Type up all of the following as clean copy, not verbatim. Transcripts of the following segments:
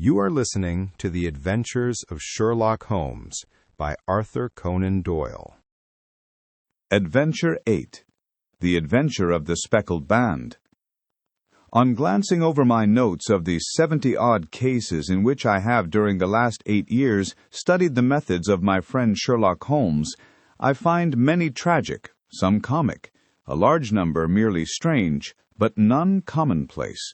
You are listening to The Adventures of Sherlock Holmes by Arthur Conan Doyle. Adventure 8. The Adventure of the Speckled Band. On glancing over my notes of the 70-odd cases in which I have during the last 8 years studied the methods of my friend Sherlock Holmes, I find many tragic, some comic, a large number merely strange, but none commonplace.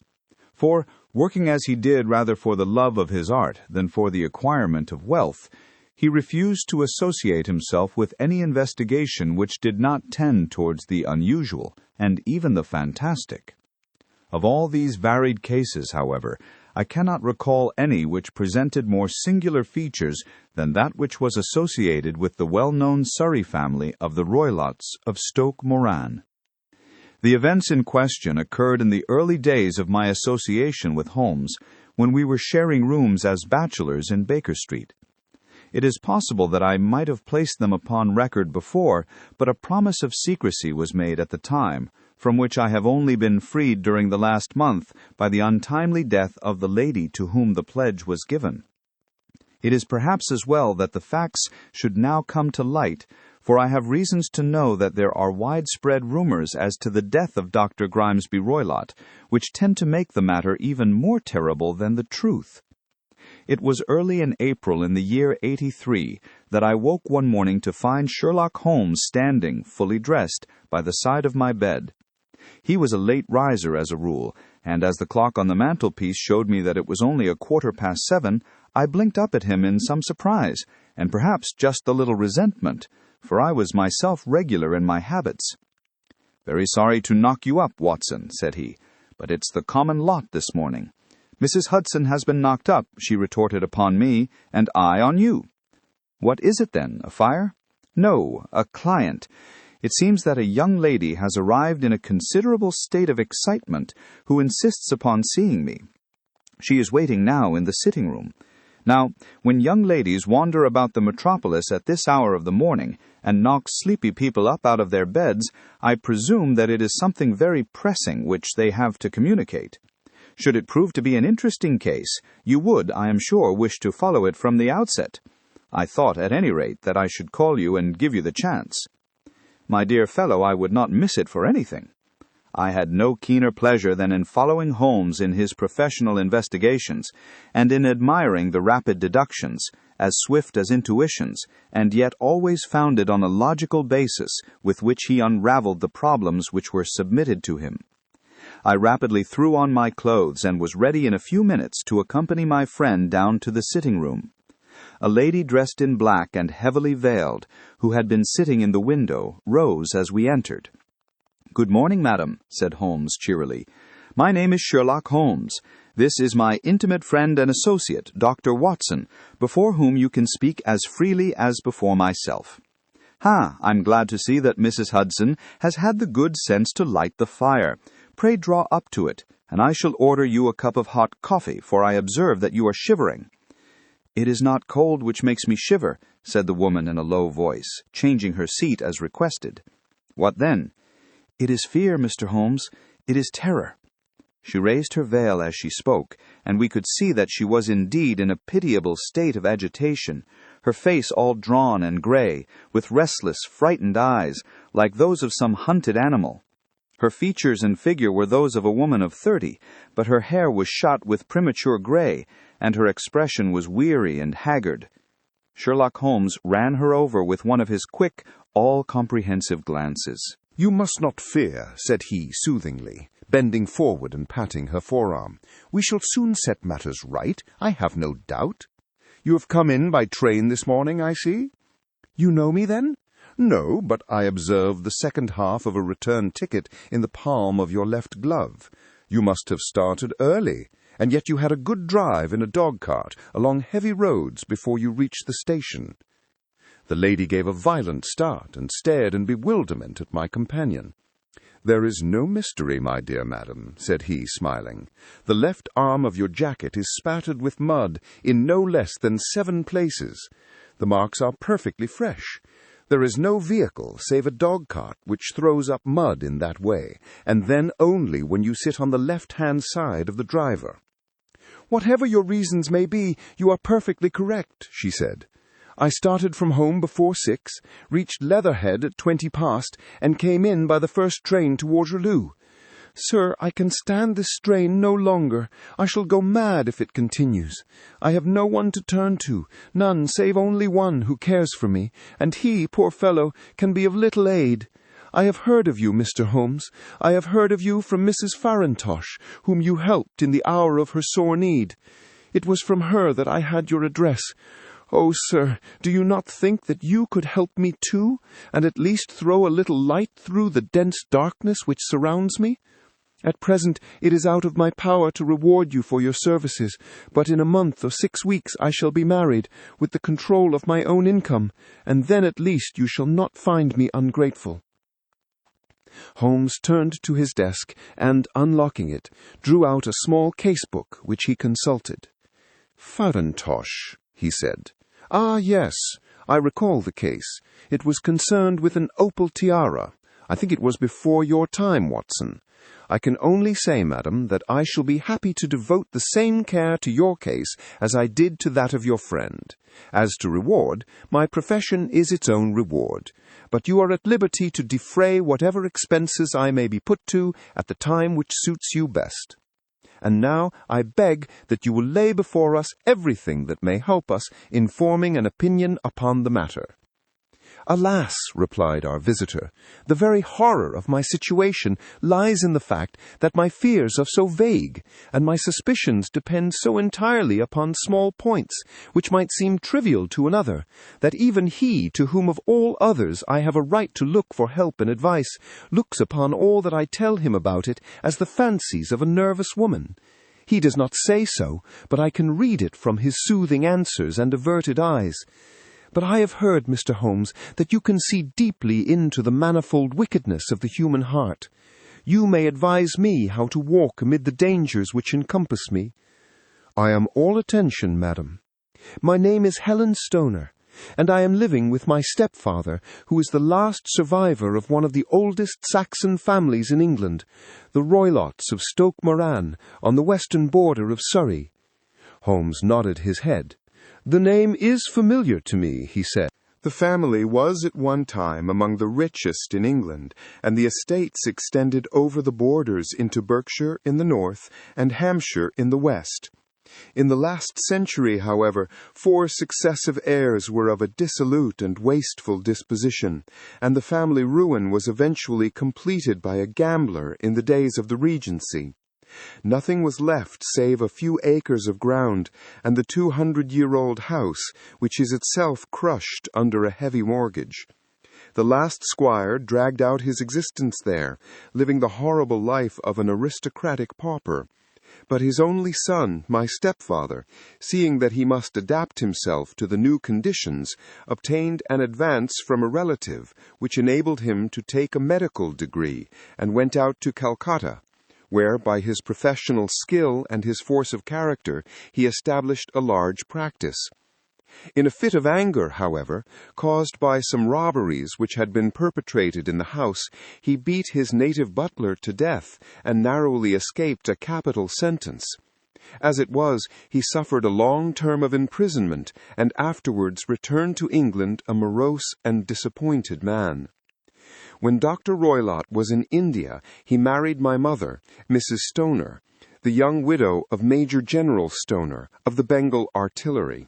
For, working as he did rather for the love of his art than for the acquirement of wealth, he refused to associate himself with any investigation which did not tend towards the unusual and even the fantastic. Of all these varied cases, however, I cannot recall any which presented more singular features than that which was associated with the well-known Surrey family of the Roylotts of Stoke Moran. The events in question occurred in the early days of my association with Holmes, when we were sharing rooms as bachelors in Baker Street. It is possible that I might have placed them upon record before, but a promise of secrecy was made at the time, from which I have only been freed during the last month by the untimely death of the lady to whom the pledge was given. It is perhaps as well that the facts should now come to light, for I have reasons to know that there are widespread rumors as to the death of Dr. Grimesby Roylott, which tend to make the matter even more terrible than the truth. It was early in April in the year 83 that I woke one morning to find Sherlock Holmes standing, fully dressed, by the side of my bed. He was a late riser as a rule, and as the clock on the mantelpiece showed me that it was only 7:15, I blinked up at him in some surprise, and perhaps just a little resentment, for I was myself regular in my habits. "Very sorry to knock you up, Watson," said he, "but it's the common lot this morning. Mrs. Hudson has been knocked up," she retorted upon me, "and I on you." "What is it then, a fire?" "No, a client. It seems that a young lady has arrived in a considerable state of excitement who insists upon seeing me. She is waiting now in the sitting-room. Now, when young ladies wander about the metropolis at this hour of the morning and knock sleepy people up out of their beds, I presume that it is something very pressing which they have to communicate. Should it prove to be an interesting case, you would, I am sure, wish to follow it from the outset. I thought, at any rate, that I should call you and give you the chance. My dear fellow, I would not miss it for anything. I had no keener pleasure than in following Holmes in his professional investigations, and in admiring the rapid deductions, as swift as intuitions, and yet always founded on a logical basis with which he unraveled the problems which were submitted to him. I rapidly threw on my clothes and was ready in a few minutes to accompany my friend down to the sitting-room. A lady dressed in black and heavily veiled, who had been sitting in the window, rose as we entered. "Good morning, madam," said Holmes cheerily. "My name is Sherlock Holmes. This is my intimate friend and associate, Dr. Watson, before whom you can speak as freely as before myself. I'm glad to see that Mrs. Hudson has had the good sense to light the fire. Pray draw up to it, and I shall order you a cup of hot coffee, for I observe that you are shivering." "It is not cold which makes me shiver," said the woman in a low voice, changing her seat as requested. "What then?" "It is fear, Mr. Holmes. It is terror." She raised her veil as she spoke, and we could see that she was indeed in a pitiable state of agitation, her face all drawn and gray, with restless, frightened eyes, like those of some hunted animal. Her features and figure were those of a woman of 30, but her hair was shot with premature gray, and her expression was weary and haggard. Sherlock Holmes ran her over with one of his quick, all-comprehensive glances. "You must not fear," said he soothingly, bending forward and patting her forearm. "We shall soon set matters right, I have no doubt. You have come in by train this morning, I see. You know me, then?" "No, but I observed the second half of a return ticket in the palm of your left glove. You must have started early, and yet you had a good drive in a dog-cart along heavy roads before you reached the station." The lady gave a violent start and stared in bewilderment at my companion. "There is no mystery, my dear madam," said he, smiling. "The left arm of your jacket is spattered with mud in no less than 7 places. The marks are perfectly fresh. There is no vehicle save a dog-cart which throws up mud in that way, and then only when you sit on the left-hand side of the driver. "Whatever your reasons may be, you are perfectly correct," she said. "I started from home before 6, reached Leatherhead at 20 past, and came in by the first train to Waterloo. Sir, I can stand this strain no longer. I shall go mad if it continues. I have no one to turn to, none save only one who cares for me, and he, poor fellow, can be of little aid. I have heard of you, Mr. Holmes. I have heard of you from Mrs. Farintosh, whom you helped in the hour of her sore need. It was from her that I had your address. Oh, sir, do you not think that you could help me too, and at least throw a little light through the dense darkness which surrounds me? At present it is out of my power to reward you for your services, but in a month or 6 weeks I shall be married, with the control of my own income, and then at least you shall not find me ungrateful." Holmes turned to his desk and, unlocking it, drew out a small case-book which he consulted. "Farintosh," he said. "Ah, yes, I recall the case. It was concerned with an opal tiara. I think it was before your time, Watson. I can only say, madam, that I shall be happy to devote the same care to your case as I did to that of your friend. As to reward, my profession is its own reward, but you are at liberty to defray whatever expenses I may be put to at the time which suits you best. And now I beg that you will lay before us everything that may help us in forming an opinion upon the matter." "Alas," replied our visitor, "the very horror of my situation lies in the fact that my fears are so vague, and my suspicions depend so entirely upon small points, which might seem trivial to another, that even he to whom of all others I have a right to look for help and advice looks upon all that I tell him about it as the fancies of a nervous woman. He does not say so, but I can read it from his soothing answers and averted eyes. But I have heard, Mr. Holmes, that you can see deeply into the manifold wickedness of the human heart. You may advise me how to walk amid the dangers which encompass me." "I am all attention, madam." "My name is Helen Stoner, and I am living with my stepfather, who is the last survivor of one of the oldest Saxon families in England, the Roylotts of Stoke Moran, on the western border of Surrey." Holmes nodded his head. "The name is familiar to me," he said. "The family was at one time among the richest in England, and the estates extended over the borders into Berkshire in the north and Hampshire in the west. In the last century, however, 4 successive heirs were of a dissolute and wasteful disposition, and the family ruin was eventually completed by a gambler in the days of the Regency. Nothing was left save a few acres of ground and the 200-year-old house, which is itself crushed under a heavy mortgage. The last squire dragged out his existence there, living the horrible life of an aristocratic pauper. But his only son, my stepfather, seeing that he must adapt himself to the new conditions, obtained an advance from a relative, which enabled him to take a medical degree, and went out to Calcutta, where, by his professional skill and his force of character, he established a large practice. In a fit of anger, however, caused by some robberies which had been perpetrated in the house, he beat his native butler to death and narrowly escaped a capital sentence. As it was, he suffered a long term of imprisonment and afterwards returned to England a morose and disappointed man. When Dr. Roylott was in India, he married my mother, Mrs. Stoner, the young widow of Major General Stoner, of the Bengal Artillery.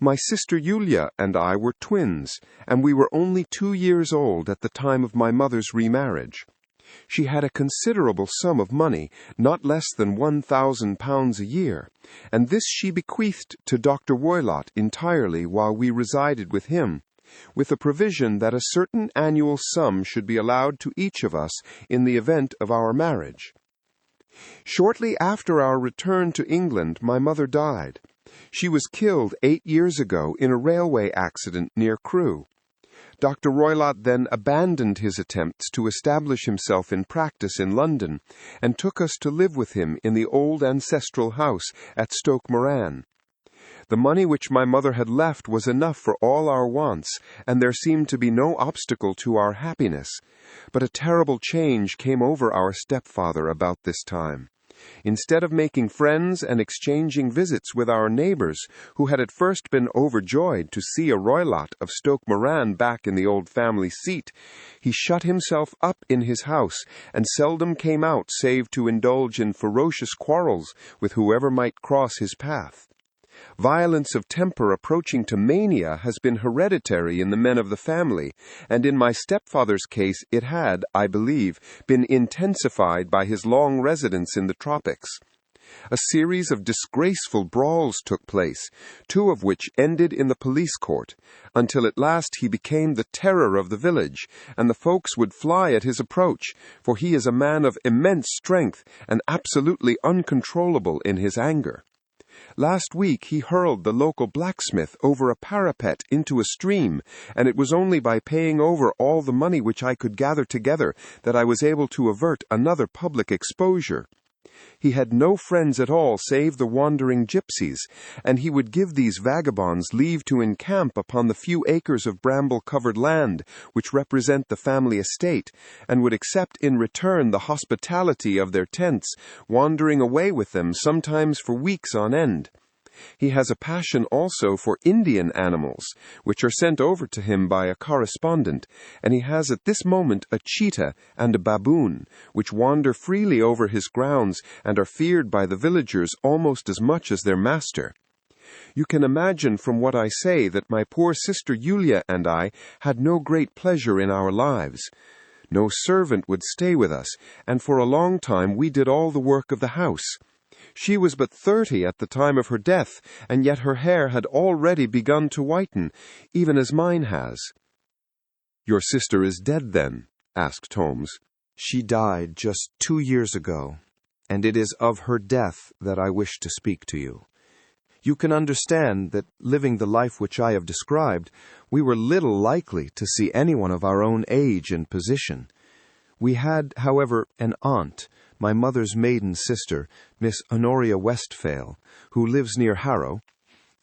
My sister Yulia and I were twins, and we were only 2 years old at the time of my mother's remarriage. She had a considerable sum of money, not less than £1,000 a year, and this she bequeathed to Dr. Roylott entirely while we resided with him, with a provision that a certain annual sum should be allowed to each of us in the event of our marriage. Shortly after our return to England, my mother died. She was killed 8 years ago in a railway accident near Crewe. Dr. Roylott then abandoned his attempts to establish himself in practice in London, and took us to live with him in the old ancestral house at Stoke Moran. The money which my mother had left was enough for all our wants, and there seemed to be no obstacle to our happiness. But a terrible change came over our stepfather about this time. Instead of making friends and exchanging visits with our neighbors, who had at first been overjoyed to see a Roylott of Stoke Moran back in the old family seat, he shut himself up in his house and seldom came out save to indulge in ferocious quarrels with whoever might cross his path. Violence of temper approaching to mania has been hereditary in the men of the family, and in my stepfather's case it had, I believe, been intensified by his long residence in the tropics. A series of disgraceful brawls took place, 2 of which ended in the police court, until at last he became the terror of the village, and the folks would fly at his approach, for he is a man of immense strength and absolutely uncontrollable in his anger. Last week he hurled the local blacksmith over a parapet into a stream, and it was only by paying over all the money which I could gather together that I was able to avert another public exposure. He had no friends at all save the wandering gypsies, and he would give these vagabonds leave to encamp upon the few acres of bramble-covered land which represent the family estate, and would accept in return the hospitality of their tents, wandering away with them sometimes for weeks on end. He has a passion also for Indian animals, which are sent over to him by a correspondent, and he has at this moment a cheetah and a baboon, which wander freely over his grounds and are feared by the villagers almost as much as their master. You can imagine from what I say that my poor sister Yulia and I had no great pleasure in our lives. No servant would stay with us, and for a long time we did all the work of the house. She was but 30 at the time of her death, and yet her hair had already begun to whiten, even as mine has. "Your sister is dead, then?" asked Holmes. "She died just 2 years ago, and it is of her death that I wish to speak to you. You can understand that, living the life which I have described, we were little likely to see anyone of our own age and position. We had, however, an aunt, my mother's maiden sister, Miss Honoria Westphale, who lives near Harrow,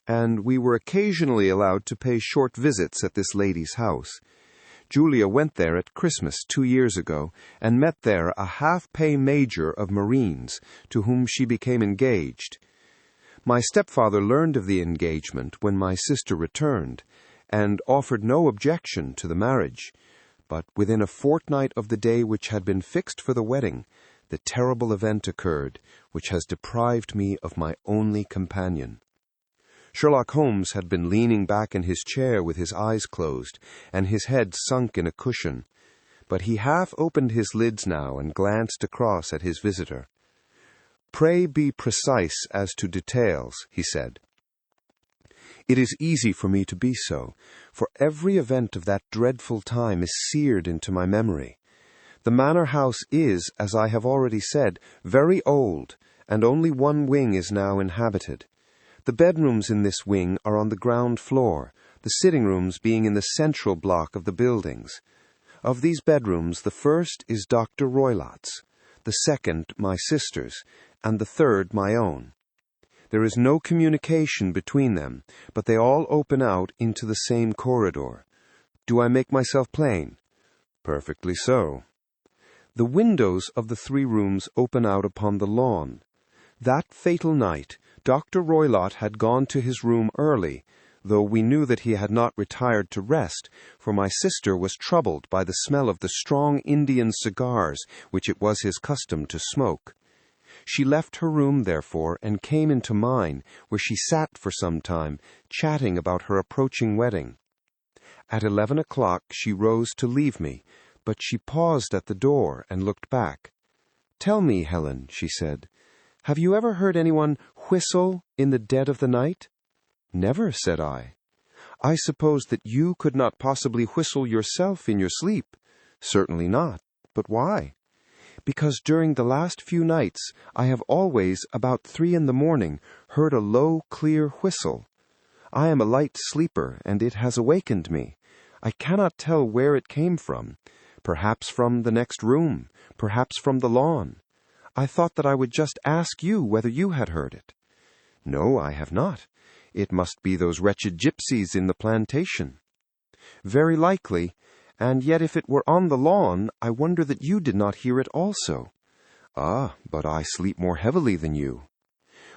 and we were occasionally allowed to pay short visits at this lady's house. Julia went there at Christmas 2 years ago, and met there a half-pay major of Marines, to whom she became engaged. My stepfather learned of the engagement when my sister returned, and offered no objection to the marriage. But within a fortnight of the day which had been fixed for the wedding, the terrible event occurred which has deprived me of my only companion." Sherlock Holmes had been leaning back in his chair with his eyes closed and his head sunk in a cushion, but he half opened his lids now and glanced across at his visitor. "Pray be precise as to details," he said. "It is easy for me to be so, for every event of that dreadful time is seared into my memory. The manor house is, as I have already said, very old, and only one wing is now inhabited. The bedrooms in this wing are on the ground floor, the sitting rooms being in the central block of the buildings. Of these bedrooms, the first is Dr. Roylott's, the second my sister's, and the third my own. There is no communication between them, but they all open out into the same corridor. Do I make myself plain?" "Perfectly so." "The windows of the 3 rooms open out upon the lawn. That fatal night, Dr. Roylott had gone to his room early, though we knew that he had not retired to rest, for my sister was troubled by the smell of the strong Indian cigars which it was his custom to smoke. She left her room, therefore, and came into mine, where she sat for some time, chatting about her approaching wedding. At 11 o'clock she rose to leave me, but she paused at the door and looked back. "Tell me, Helen," she said, "have you ever heard anyone whistle in the dead of the night?" "Never," said I. "I suppose that you could not possibly whistle yourself in your sleep?" "Certainly not. But why?" "Because during the last few nights I have always, about 3 in the morning, heard a low, clear whistle. I am a light sleeper, and it has awakened me. I cannot tell where it came from. Perhaps from the next room, perhaps from the lawn. I thought that I would just ask you whether you had heard it." "No, I have not. It must be those wretched gypsies in the plantation." "Very likely, and yet if it were on the lawn, I wonder that you did not hear it also. "Ah, but I sleep more heavily than you."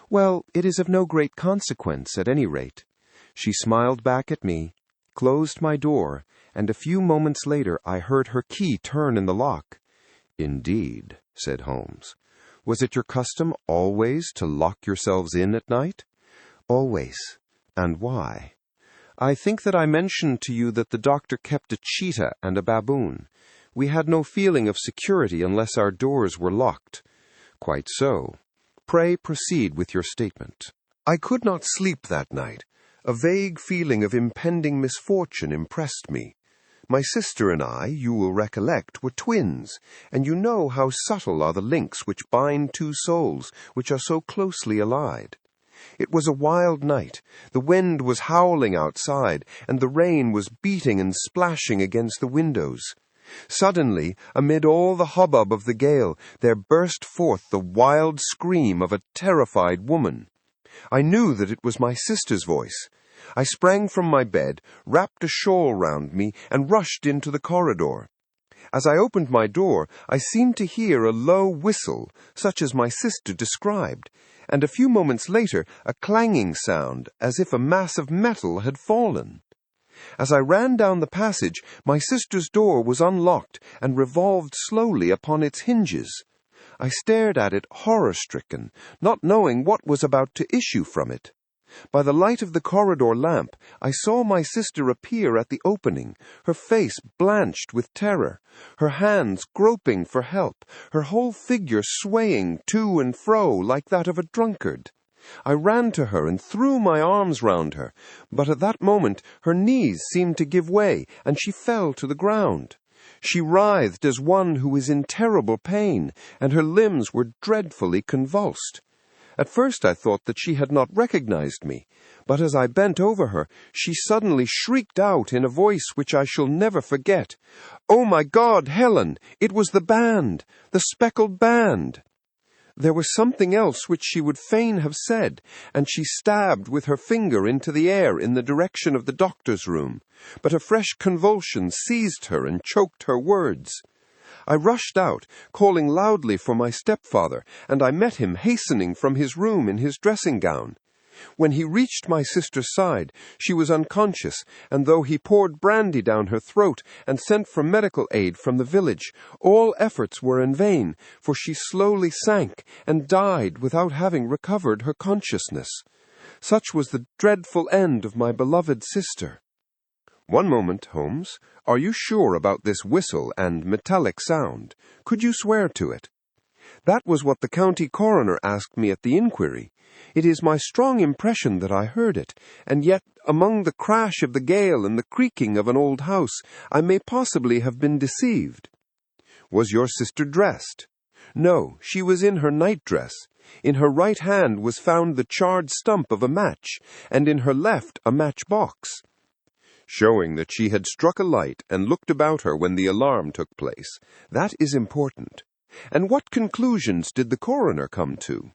"Well, it is of no great consequence, at any rate." She smiled back at me, closed my door, and a few moments later I heard her key turn in the lock. "Indeed," said Holmes. "Was it your custom always to lock yourselves in at night?" "Always." "And why?" "I think that I mentioned to you that the doctor kept a cheetah and a baboon. We had no feeling of security unless our doors were locked." "Quite so. Pray proceed with your statement." "I could not sleep that night. A vague feeling of impending misfortune impressed me. My sister and I, you will recollect, were twins, and you know how subtle are the links which bind two souls which are so closely allied. It was a wild night. The wind was howling outside, and the rain was beating and splashing against the windows. Suddenly, amid all the hubbub of the gale, there burst forth the wild scream of a terrified woman. I knew that it was my sister's voice. I sprang from my bed, wrapped a shawl round me, and rushed into the corridor. As I opened my door, I seemed to hear a low whistle, such as my sister described, and a few moments later a clanging sound, as if a mass of metal had fallen. As I ran down the passage, my sister's door was unlocked and revolved slowly upon its hinges. I stared at it horror-stricken, not knowing what was about to issue from it. By the light of the corridor lamp, I saw my sister appear at the opening, her face blanched with terror, her hands groping for help, her whole figure swaying to and fro like that of a drunkard. I ran to her and threw my arms round her, but at that moment her knees seemed to give way, and she fell to the ground. She writhed as one who is in terrible pain, and her limbs were dreadfully convulsed. At first I thought that she had not recognized me, but as I bent over her, she suddenly shrieked out in a voice which I shall never forget, "Oh, my God, Helen! It was the band! The speckled band!" There was something else which she would fain have said, and she stabbed with her finger into the air in the direction of the doctor's room, but a fresh convulsion seized her and choked her words. I rushed out, calling loudly for my stepfather, and I met him hastening from his room in his dressing-gown. When he reached my sister's side, she was unconscious, and though he poured brandy down her throat and sent for medical aid from the village, all efforts were in vain, for she slowly sank and died without having recovered her consciousness. Such was the dreadful end of my beloved sister. One moment, Holmes. Are you sure about this whistle and metallic sound? Could you swear to it? That was what the county coroner asked me at the inquiry. It is my strong impression that I heard it, and yet, among the crash of the gale and the creaking of an old house, I may possibly have been deceived. Was your sister dressed? No, she was in her nightdress. In her right hand was found the charred stump of a match, and in her left a matchbox, showing that she had struck a light and looked about her when the alarm took place. That is important. And what conclusions did the coroner come to?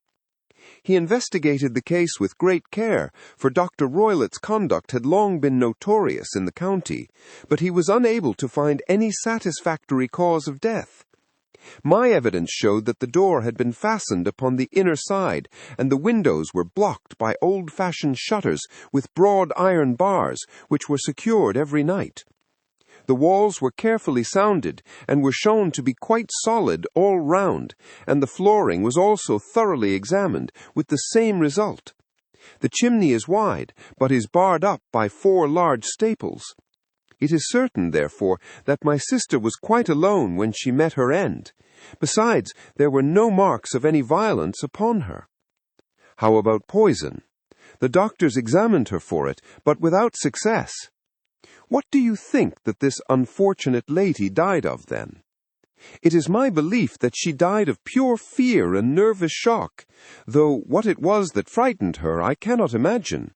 He investigated the case with great care, for Dr. Roylett's conduct had long been notorious in the county, but he was unable to find any satisfactory cause of death. My evidence showed that the door had been fastened upon the inner side, and the windows were blocked by old-fashioned shutters with broad iron bars, which were secured every night. The walls were carefully sounded, and were shown to be quite solid all round, and the flooring was also thoroughly examined, with the same result. The chimney is wide, but is barred up by 4 large staples. It is certain, therefore, that my sister was quite alone when she met her end. Besides, there were no marks of any violence upon her. How about poison? The doctors examined her for it, but without success. What do you think that this unfortunate lady died of, then? It is my belief that she died of pure fear and nervous shock, though what it was that frightened her I cannot imagine.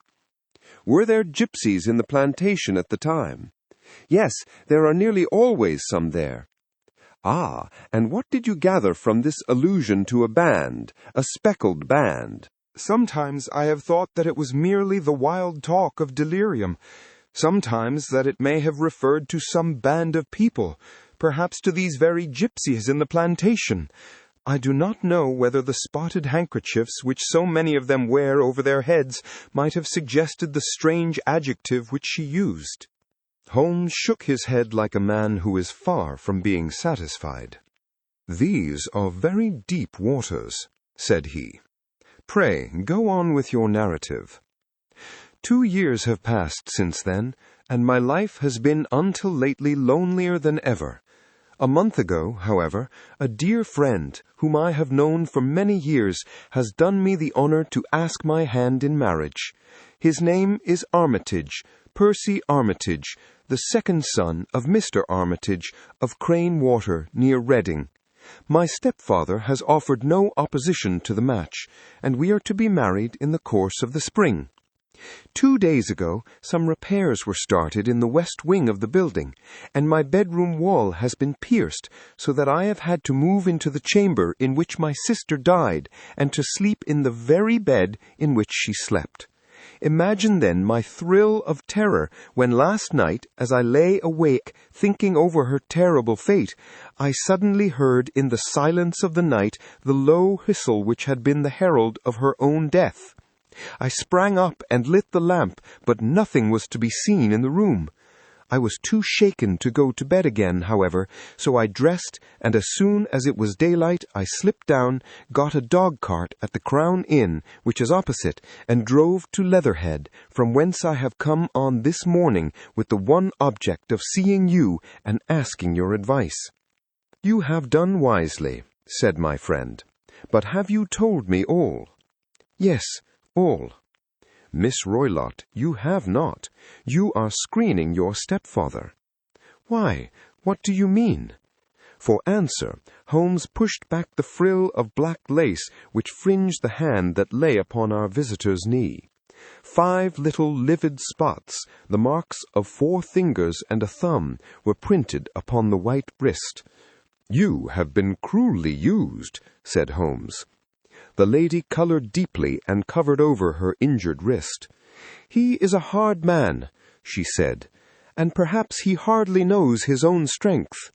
Were there gypsies in the plantation at the time? Yes, there are nearly always some there. Ah, and what did you gather from this allusion to a band, a speckled band? Sometimes I have thought that it was merely the wild talk of delirium. Sometimes that it may have referred to some band of people, perhaps to these very gypsies in the plantation. I do not know whether the spotted handkerchiefs which so many of them wear over their heads might have suggested the strange adjective which she used. Holmes shook his head like a man who is far from being satisfied. "These are very deep waters," said he. "Pray, go on with your narrative." 2 years have passed since then, and my life has been until lately lonelier than ever. A month ago, however, a dear friend, whom I have known for many years, has done me the honor to ask my hand in marriage. His name is Armitage, Percy Armitage, the second son of Mr. Armitage of Crane Water, near Reading. My stepfather has offered no opposition to the match, and we are to be married in the course of the spring. 2 days ago, some repairs were started in the west wing of the building, and my bedroom wall has been pierced, so that I have had to move into the chamber in which my sister died, and to sleep in the very bed in which she slept. Imagine then my thrill of terror when last night, as I lay awake thinking over her terrible fate, I suddenly heard in the silence of the night the low whistle which had been the herald of her own death. I sprang up and lit the lamp, but nothing was to be seen in the room. I was too shaken to go to bed again, however, so I dressed, and as soon as it was daylight I slipped down, got a dog-cart at the Crown Inn, which is opposite, and drove to Leatherhead, from whence I have come on this morning with the one object of seeing you and asking your advice." "You have done wisely," said my friend. "But have you told me all?" "Yes, all." "Miss Roylott, you have not. You are screening your stepfather." "Why, what do you mean?" For answer, Holmes pushed back the frill of black lace which fringed the hand that lay upon our visitor's knee. 5 little livid spots, the marks of 4 fingers and a thumb, were printed upon the white wrist. "You have been cruelly used," said Holmes. The lady colored deeply and covered over her injured wrist. "He is a hard man," she said, "and perhaps he hardly knows his own strength."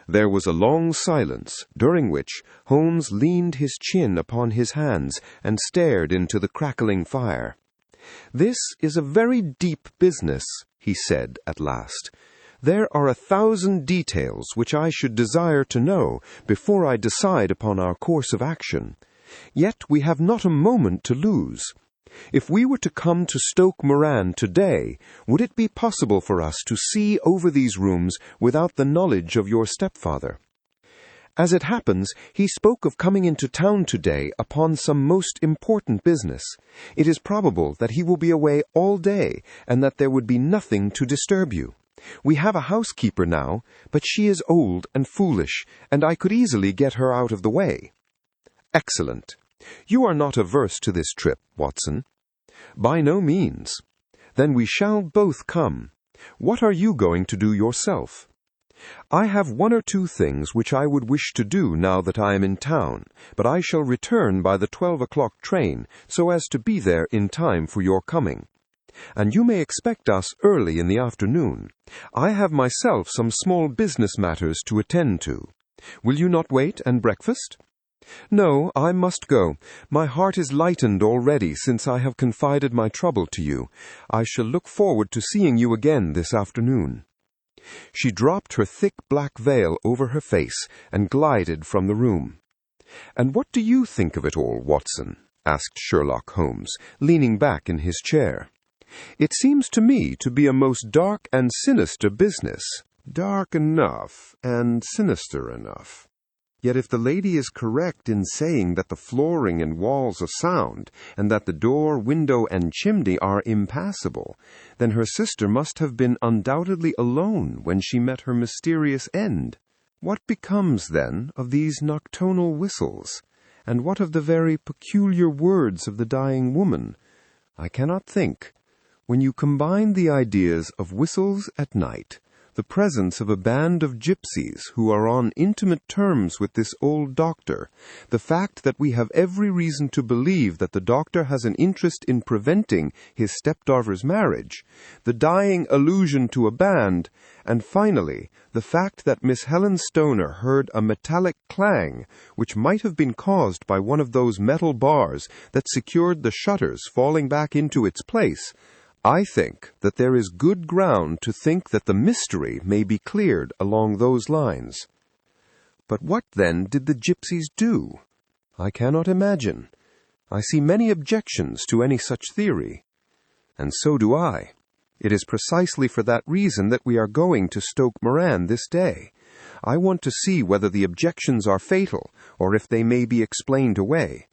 There was a long silence, during which Holmes leaned his chin upon his hands and stared into the crackling fire. "This is a very deep business," he said at last. "There are 1,000 details which I should desire to know before I decide upon our course of action. Yet we have not a moment to lose. If we were to come to Stoke Moran today, would it be possible for us to see over these rooms without the knowledge of your stepfather? As it happens, he spoke of coming into town today upon some most important business. It is probable that he will be away all day, and that there would be nothing to disturb you. We have a housekeeper now, but she is old and foolish, and I could easily get her out of the way." "Excellent. You are not averse to this trip, Watson?" "By no means." "Then we shall both come. What are you going to do yourself?" "I have 1 or 2 things which I would wish to do now that I am in town, but I shall return by the 12 o'clock train, so as to be there in time for your coming. And you may expect us early in the afternoon. I have myself some small business matters to attend to. Will you not wait and breakfast?" "No, I must go. My heart is lightened already since I have confided my trouble to you. I shall look forward to seeing you again this afternoon." She dropped her thick black veil over her face and glided from the room. "And what do you think of it all, Watson?" asked Sherlock Holmes, leaning back in his chair. "It seems to me to be a most dark and sinister business." "Dark enough and sinister enough. Yet if the lady is correct in saying that the flooring and walls are sound, and that the door, window, and chimney are impassable, then her sister must have been undoubtedly alone when she met her mysterious end. What becomes, then, of these nocturnal whistles? And what of the very peculiar words of the dying woman? I cannot think. When you combine the ideas of whistles at night, the presence of a band of gypsies who are on intimate terms with this old doctor, the fact that we have every reason to believe that the doctor has an interest in preventing his stepdaughter's marriage, the dying allusion to a band, and finally, the fact that Miss Helen Stoner heard a metallic clang which might have been caused by one of those metal bars that secured the shutters falling back into its place, I think that there is good ground to think that the mystery may be cleared along those lines. But what then did the gypsies do? I cannot imagine. I see many objections to any such theory. And so do I. It is precisely for that reason that we are going to Stoke Moran this day. I want to see whether the objections are fatal, or if they may be explained away.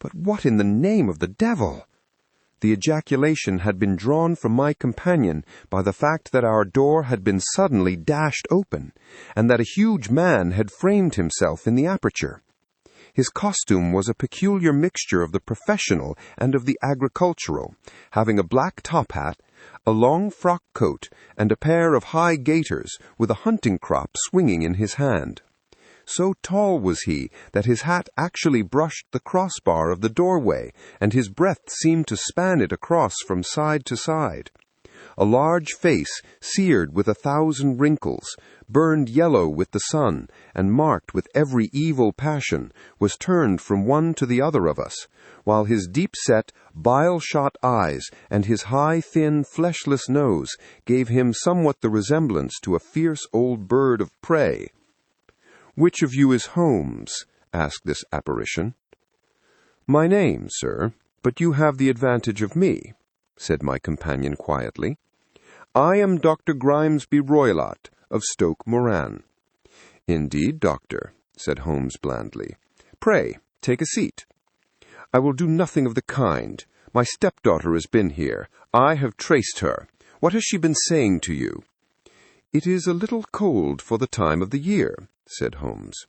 But what in the name of the devil? The ejaculation had been drawn from my companion by the fact that our door had been suddenly dashed open, and that a huge man had framed himself in the aperture. His costume was a peculiar mixture of the professional and of the agricultural, having a black top hat, a long frock coat, and a pair of high gaiters with a hunting crop swinging in his hand. So tall was he that his hat actually brushed the crossbar of the doorway, and his breadth seemed to span it across from side to side. A large face, seared with 1,000 wrinkles, burned yellow with the sun, and marked with every evil passion, was turned from one to the other of us, while his deep-set, bile-shot eyes and his high, thin, fleshless nose gave him somewhat the resemblance to a fierce old bird of prey. "Which of you is Holmes?" asked this apparition. "My name, sir, but you have the advantage of me," said my companion quietly. "I am Dr. Grimesby Roylott, of Stoke Moran." "Indeed, doctor," said Holmes blandly. "Pray, take a seat." "I will do nothing of the kind. My stepdaughter has been here. I have traced her. What has she been saying to you?" "It is a little cold for the time of the year," said Holmes.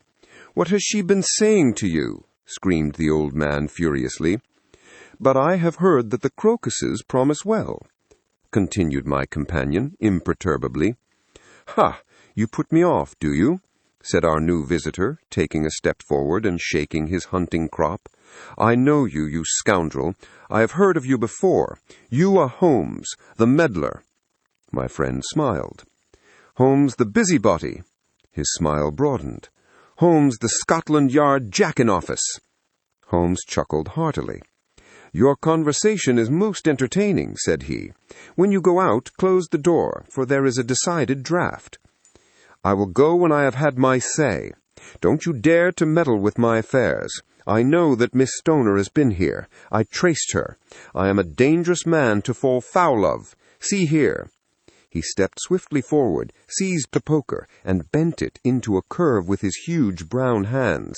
"What has she been saying to you?" screamed the old man furiously. "But I have heard that the crocuses promise well," continued my companion imperturbably. "Ha! You put me off, do you?" said our new visitor, taking a step forward and shaking his hunting crop. "I know you, you scoundrel. I have heard of you before. You are Holmes, the meddler." My friend smiled. "Holmes the busybody." His smile broadened. "Holmes the Scotland Yard jack-in-office." Holmes chuckled heartily. "Your conversation is most entertaining," said he. "When you go out, close the door, for there is a decided draught." "I will go when I have had my say. Don't you dare to meddle with my affairs. I know that Miss Stoner has been here. I traced her. I am a dangerous man to fall foul of. See here." He stepped swiftly forward, seized the poker, and bent it into a curve with his huge brown hands.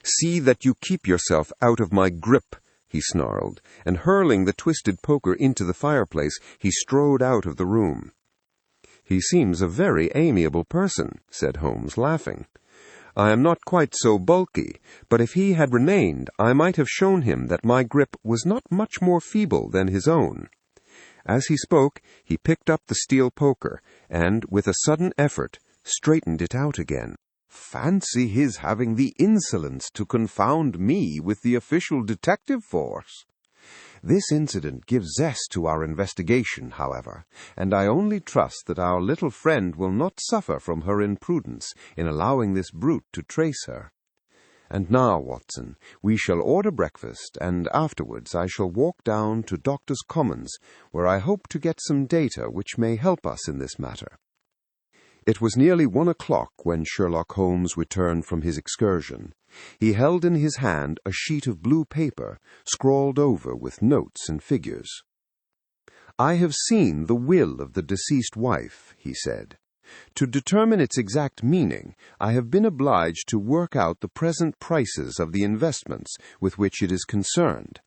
"See that you keep yourself out of my grip," he snarled, and hurling the twisted poker into the fireplace, he strode out of the room. "He seems a very amiable person," said Holmes, laughing. "I am not quite so bulky, but if he had remained, I might have shown him that my grip was not much more feeble than his own." As he spoke, he picked up the steel poker, and, with a sudden effort, straightened it out again. "Fancy his having the insolence to confound me with the official detective force." This incident gives zest to our investigation, however, and I only trust that our little friend will not suffer from her imprudence in allowing this brute to trace her. And now, Watson, we shall order breakfast, and afterwards I shall walk down to Doctors' Commons, where I hope to get some data which may help us in this matter. It was nearly 1 o'clock when Sherlock Holmes returned from his excursion. He held in his hand a sheet of blue paper, scrawled over with notes and figures. "I have seen the will of the deceased wife," he said. "To determine its exact meaning, I have been obliged to work out the present prices of the investments with which it is concerned.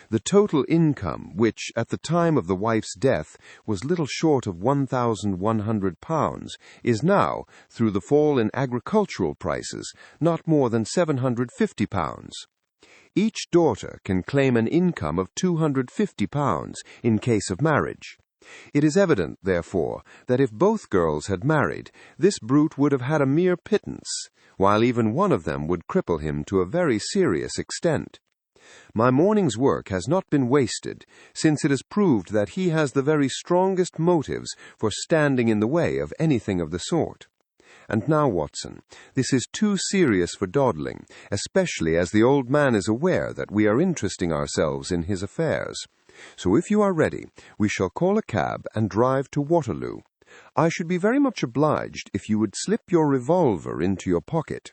The total income, which, at the time of the wife's death, was little short of £1,100, is now, through the fall in agricultural prices, not more than £750. Each daughter can claim an income of £250 in case of marriage. It is evident, therefore, that if both girls had married, this brute would have had a mere pittance, while even one of them would cripple him to a very serious extent. My morning's work has not been wasted, since it has proved that he has the very strongest motives for standing in the way of anything of the sort. And now, Watson, this is too serious for dawdling, especially as the old man is aware that we are interesting ourselves in his affairs. So if you are ready, we shall call a cab and drive to Waterloo. I should be very much obliged if you would slip your revolver into your pocket.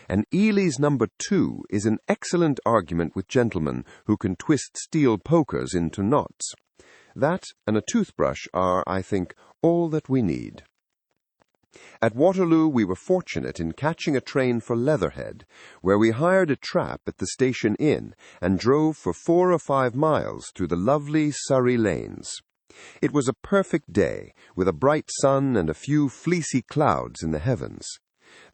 And Ely's number 2 is an excellent argument with gentlemen who can twist steel pokers into knots. That and a toothbrush are, I think, all that we need. At Waterloo we were fortunate in catching a train for Leatherhead, where we hired a trap at the station inn and drove for 4 or 5 miles through the lovely Surrey lanes. It was a perfect day, with a bright sun and a few fleecy clouds in the heavens.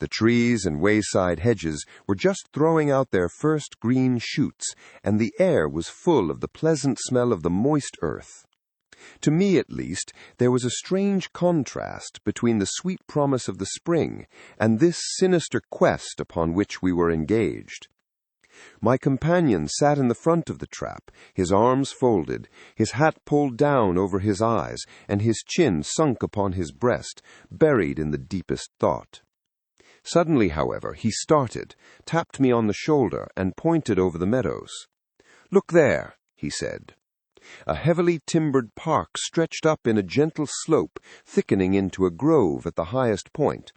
The trees and wayside hedges were just throwing out their first green shoots, and the air was full of the pleasant smell of the moist earth. To me, at least, there was a strange contrast between the sweet promise of the spring and this sinister quest upon which we were engaged. My companion sat in the front of the trap, his arms folded, his hat pulled down over his eyes, and his chin sunk upon his breast, buried in the deepest thought. Suddenly, however, he started, tapped me on the shoulder, and pointed over the meadows. "Look there," he said. A heavily timbered park stretched up in a gentle slope, thickening into a grove at the highest point.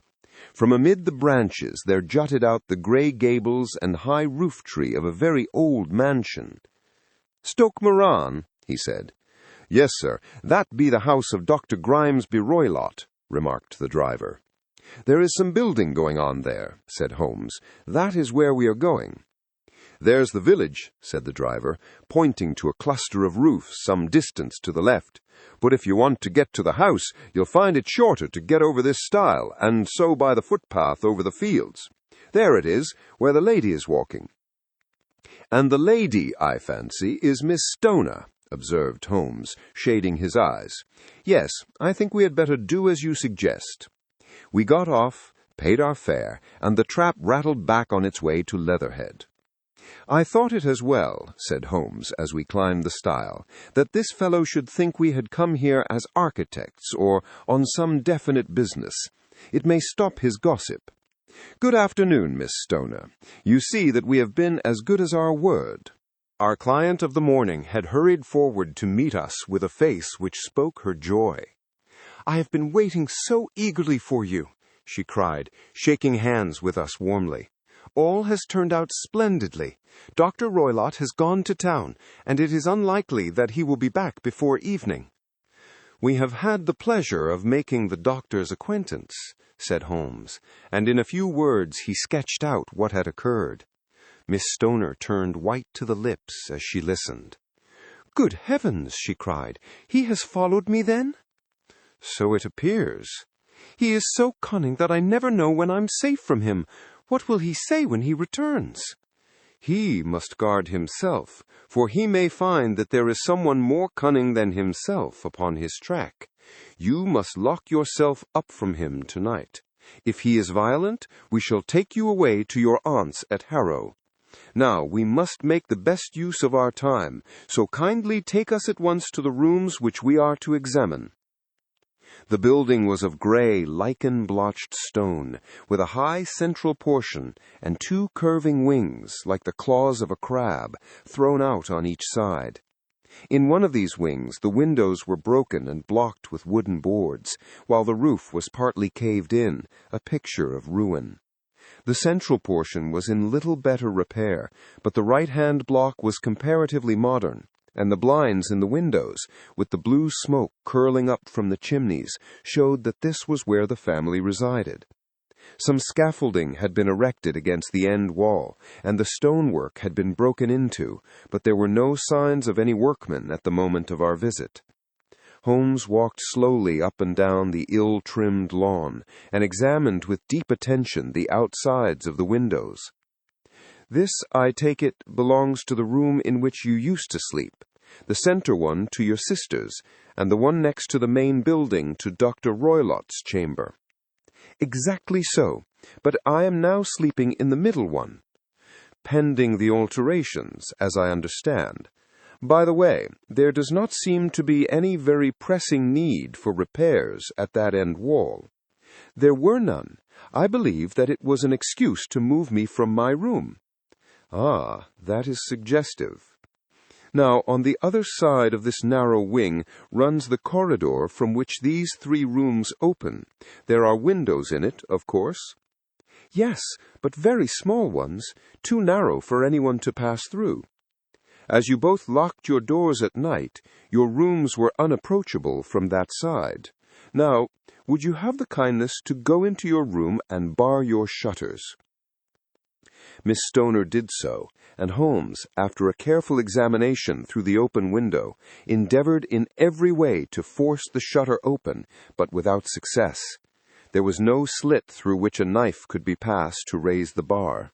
From amid the branches there jutted out the grey gables and high roof tree of a very old mansion. "Stoke Moran," he said. "Yes, sir, that be the house of Dr. Grimesby Roylott," remarked the driver. "There is some building going on there," said Holmes. "That is where we are going." "There's the village," said the driver, pointing to a cluster of roofs some distance to the left. "But if you want to get to the house, you'll find it shorter to get over this stile, and so by the footpath over the fields. There it is, where the lady is walking." "And the lady, I fancy, is Miss Stoner," observed Holmes, shading his eyes. "Yes, I think we had better do as you suggest." We got off, paid our fare, and the trap rattled back on its way to Leatherhead. "I thought it as well," said Holmes as we climbed the stile, "that this fellow should think we had come here as architects or on some definite business. It may stop his gossip. Good afternoon, Miss Stoner. You see that we have been as good as our word." Our client of the morning had hurried forward to meet us with a face which spoke her joy. "I have been waiting so eagerly for you," she cried, shaking hands with us warmly. "All has turned out splendidly. Dr. Roylott has gone to town, and it is unlikely that he will be back before evening." "We have had the pleasure of making the doctor's acquaintance," said Holmes, and in a few words he sketched out what had occurred. Miss Stoner turned white to the lips as she listened. "Good heavens!" she cried. "He has followed me, then?" "So it appears." "He is so cunning that I never know when I'm safe from him. What will he say when he returns?" "He must guard himself, for he may find that there is someone more cunning than himself upon his track. You must lock yourself up from him tonight. If he is violent, we shall take you away to your aunt's at Harrow. Now, we must make the best use of our time, so kindly take us at once to the rooms which we are to examine." The building was of grey, lichen-blotched stone, with a high central portion and 2 curving wings, like the claws of a crab, thrown out on each side. In one of these wings the windows were broken and blocked with wooden boards, while the roof was partly caved in, a picture of ruin. The central portion was in little better repair, but the right-hand block was comparatively modern, and the blinds in the windows, with the blue smoke curling up from the chimneys, showed that this was where the family resided. Some scaffolding had been erected against the end wall, and the stonework had been broken into, but there were no signs of any workmen at the moment of our visit. Holmes walked slowly up and down the ill-trimmed lawn, and examined with deep attention the outsides of the windows. "This, I take it, belongs to the room in which you used to sleep. the center one to your sister's, and the one next to the main building to Dr. Roylott's chamber. Exactly so, but I am now sleeping in the middle one, pending the alterations, as I understand. By the way, there does not seem to be any very pressing need for repairs at that end wall. There were none. I believe that it was an excuse to move me from my room. Ah, that is suggestive. Now, on the other side of this narrow wing runs the corridor from which these 3 rooms open. There are windows in it, of course. Yes, but very small ones, too narrow for anyone to pass through. As you both locked your doors at night, your rooms were unapproachable from that side. Now, would you have the kindness to go into your room and bar your shutters?" Miss Stoner did so, and Holmes, after a careful examination through the open window, endeavored in every way to force the shutter open, but without success. There was no slit through which a knife could be passed to raise the bar.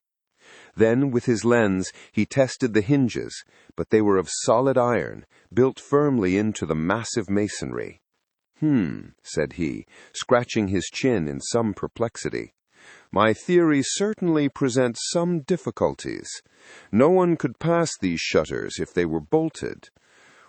Then, with his lens, he tested the hinges, but they were of solid iron, built firmly into the massive masonry. Said he, scratching his chin in some perplexity. "My theory certainly presents some difficulties. No one could pass these shutters if they were bolted.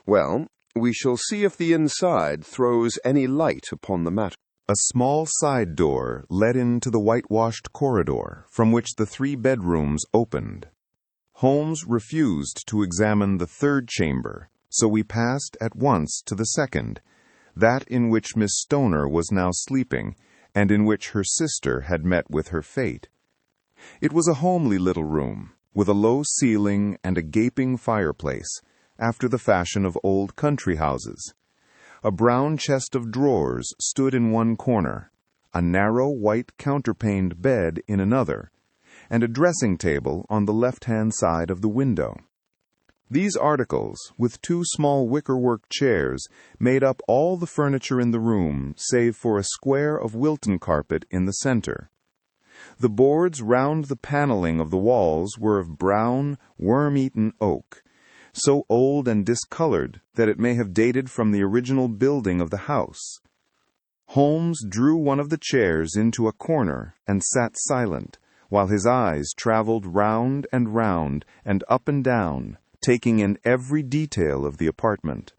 Well, we shall see if the inside throws any light upon the matter." A small side door led into the whitewashed corridor from which the 3 bedrooms opened. Holmes refused to examine the 3rd chamber, so we passed at once to the 2nd, that in which Miss Stoner was now sleeping, and in which her sister had met with her fate. It was a homely little room, with a low ceiling and a gaping fireplace, after the fashion of old country houses. A brown chest of drawers stood in one corner, a narrow white counterpaned bed in another, and a dressing table on the left-hand side of the window. These articles, with 2 small wickerwork chairs, made up all the furniture in the room, save for a square of Wilton carpet in the center. The boards round the paneling of the walls were of brown, worm-eaten oak, so old and discolored that it may have dated from the original building of the house. Holmes drew one of the chairs into a corner and sat silent, while his eyes traveled round and up and down, taking in every detail of the apartment.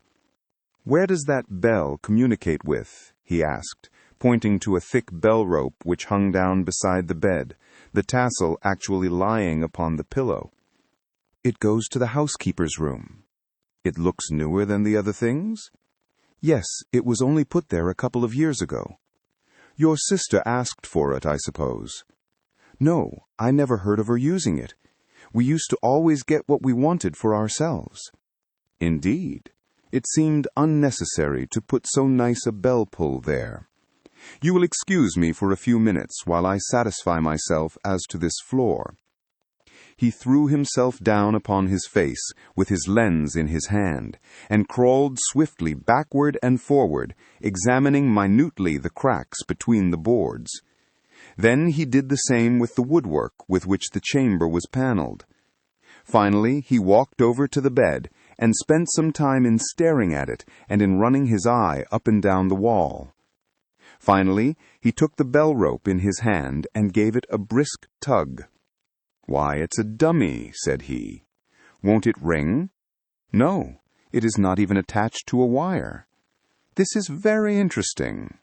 "Where does that bell communicate with?" he asked, pointing to a thick bell rope which hung down beside the bed, the tassel actually lying upon the pillow. "It goes to the housekeeper's room." "It looks newer than the other things?" "Yes, it was only put there a couple of years ago." "Your sister asked for it, I suppose?" "No, I never heard of her using it. We used to always get what we wanted for ourselves." "Indeed. It seemed unnecessary to put so nice a bell-pull there. You will excuse me for a few minutes while I satisfy myself as to this floor." He threw himself down upon his face with his lens in his hand, and crawled swiftly backward and forward, examining minutely the cracks between the boards. Then he did the same with the woodwork with which the chamber was paneled. Finally, he walked over to the bed, and spent some time in staring at it and in running his eye up and down the wall. Finally, he took the bell rope in his hand and gave it a brisk tug. "Why, it's a dummy," said he. "Won't it ring?" "No, it is not even attached to a wire." "This is very interesting."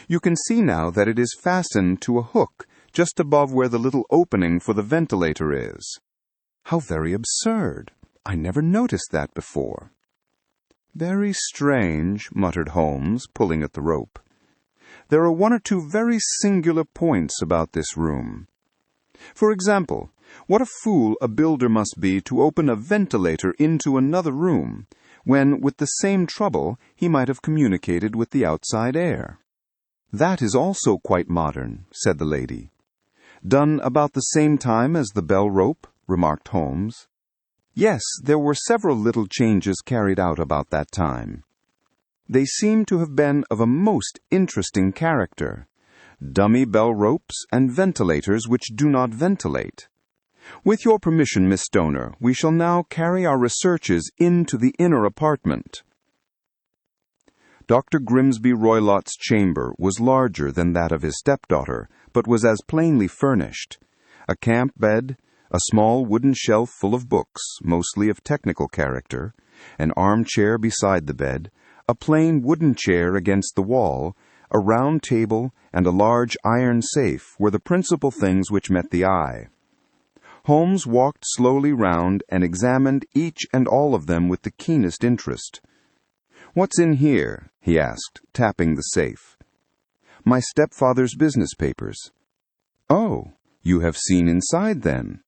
"You can see now that it is fastened to a hook just above where the little opening for the ventilator is." "How very absurd! I never noticed that before." "Very strange," muttered Holmes, pulling at the rope. "There are 1 or 2 very singular points about this room. For example, what a fool a builder must be to open a ventilator into another room, when, with the same trouble, he might have communicated with the outside air." "That is also quite modern," said the lady. "Done about the same time as the bell rope?" remarked Holmes. "Yes, there were several little changes carried out about that time. They seem to have been of a most interesting character. Dummy bell ropes and ventilators which do not ventilate. With your permission, Miss Stoner, we shall now carry our researches into the inner apartment. Dr. Grimsby Roylott's chamber was larger than that of his stepdaughter, but was as plainly furnished. A camp bed, a small wooden shelf full of books, mostly of technical character, an armchair beside the bed, a plain wooden chair against the wall, a round table, and a large iron safe were the principal things which met the eye. Holmes walked slowly round and examined each and all of them with the keenest interest. "What's in here?" he asked, tapping the safe. "My stepfather's business papers." "Oh, you have seen inside, then?"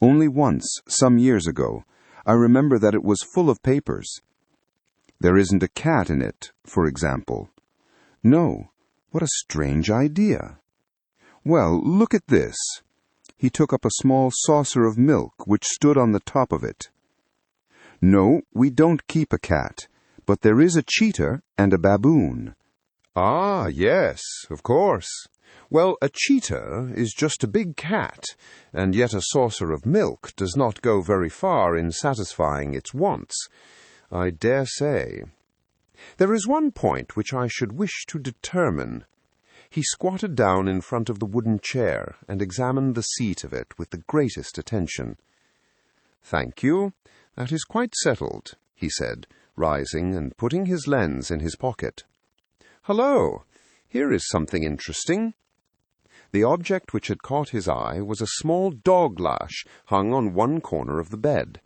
"Only once, some years ago. I remember that it was full of papers." "There isn't a cat in it, for example?" "No. What a strange idea." "Well, look at this." He took up a small saucer of milk which stood on the top of it. "No, we don't keep a cat, but there is a cheetah and a baboon." Ah, yes, of course. Well, a cheetah is just a big cat, and yet a saucer of milk does not go very far in satisfying its wants, I dare say. There is one point which I should wish to determine. He squatted down in front of the wooden chair and examined the seat of it with the greatest attention. "Thank you. That is quite settled," he said, rising and putting his lens in his pocket. "Hullo! Here is something interesting." The object which had caught his eye was a small dog lash hung on one corner of the bed.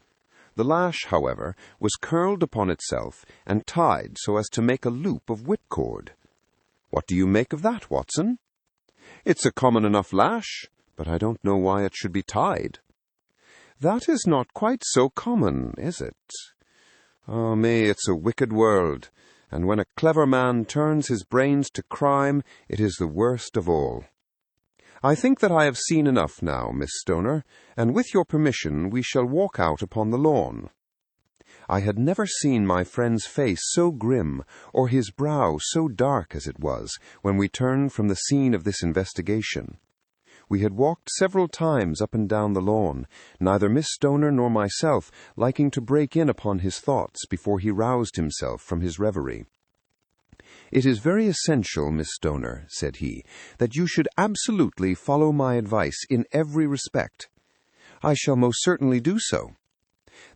The lash, however, was curled upon itself and tied so as to make a loop of whipcord. "What do you make of that, Watson?" "It's a common enough lash, but I don't know why it should be tied." "That is not quite so common, is it? Ah, me, it's a wicked world, and when a clever man turns his brains to crime, it is the worst of all. I think that I have seen enough now, Miss Stoner, and with your permission we shall walk out upon the lawn." I had never seen my friend's face so grim, or his brow so dark as it was, when we turned from the scene of this investigation. We had walked several times up and down the lawn, neither Miss Stoner nor myself liking to break in upon his thoughts before he roused himself from his reverie. "It is very essential, Miss Stoner," said he, "that you should absolutely follow my advice in every respect." "I shall most certainly do so."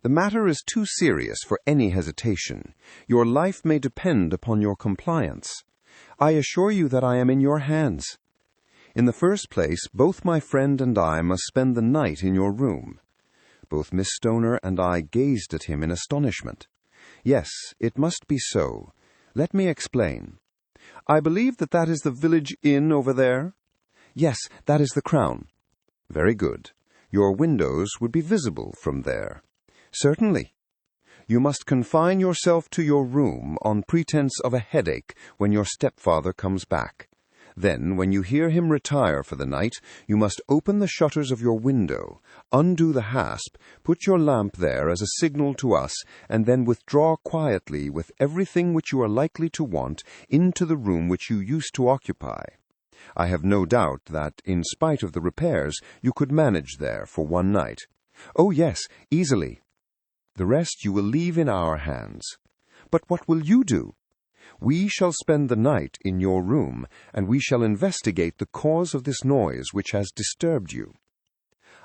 "The matter is too serious for any hesitation. Your life may depend upon your compliance. I assure you that I am in your hands. In the first place, both my friend and I must spend the night in your room." Both Miss Stoner and I gazed at him in astonishment. "Yes, it must be so. Let me explain. I believe that is the village inn over there?" "Yes, that is the Crown." "Very good. Your windows would be visible from there." "Certainly." "You must confine yourself to your room on pretense of a headache when your stepfather comes back. Then, when you hear him retire for the night, you must open the shutters of your window, undo the hasp, put your lamp there as a signal to us, and then withdraw quietly with everything which you are likely to want into the room which you used to occupy. I have no doubt that, in spite of the repairs, you could manage there for one night." "Oh, yes, easily." "The rest you will leave in our hands." "But what will you do?" "We shall spend the night in your room, and we shall investigate the cause of this noise which has disturbed you."